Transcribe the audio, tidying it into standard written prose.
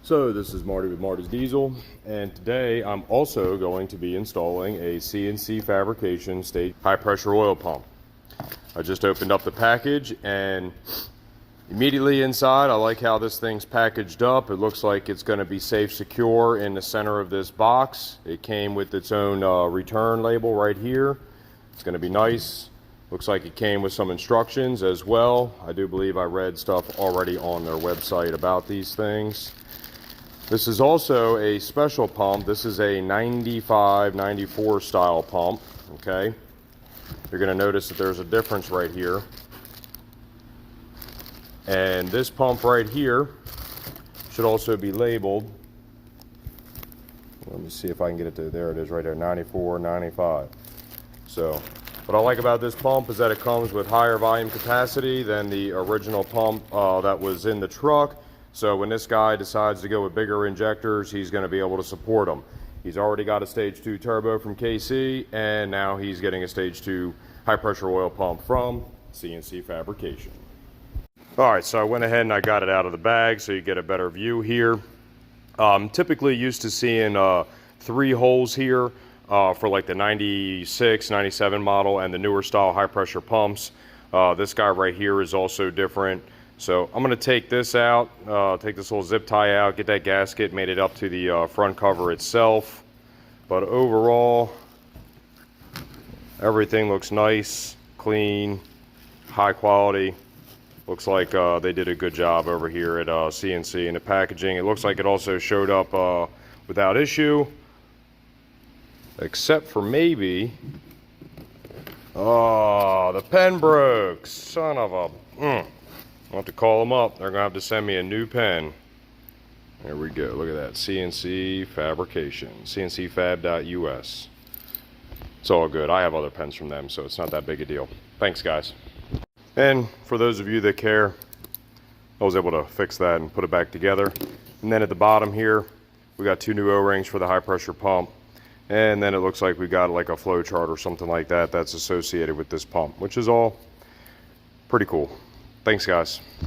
So this is Marty with Marty's Diesel, and today I'm also going to be installing a CNC fabrication stage high pressure oil pump. I just opened up the package and immediately inside I like how this thing's packaged up. It looks like it's going to be safe, secure in the center of this box. It came with its own return label right here. It's going to be nice. Looks like it came with some instructions as well. I do believe I read stuff already on their website about these things. This is also a special pump. This is a 95, 94 style pump, okay? You're gonna notice that there's a difference right here. And this pump right here should also be labeled. Let me see if I can get it to, there it is right there, 94, 95. So, what I like about this pump is that it comes with higher volume capacity than the original pump that was in the truck. So when this guy decides to go with bigger injectors, he's going to be able to support them. He's already got a stage 2 turbo from KC, and now he's getting a stage 2 high pressure oil pump from CNC Fabrication. Alright, so I went ahead and I got it out of the bag so you get a better view here. Typically used to seeing 3 holes here for like the 96, 97 model and the newer style high pressure pumps. This guy right here is also different. So I'm going to take this out, take this little zip tie out, get that gasket, made it up to the front cover itself. But overall, everything looks nice, clean, high quality. Looks like they did a good job over here at CNC in the packaging. It looks like it also showed up without issue, except for maybe, the pen broke, son of a, I'll have to call them up. They're going to have to send me a new pen. There we go. Look at that. CNC Fabrication. cncfab.us. It's all good. I have other pens from them, so it's not that big a deal. Thanks, guys. And for those of you that care, I was able to fix that and put it back together. And then at the bottom here, we got 2 new O-rings for the high pressure pump. And then it looks like we got like a flow chart or something like that that's associated with this pump, which is all pretty cool. Thanks, guys.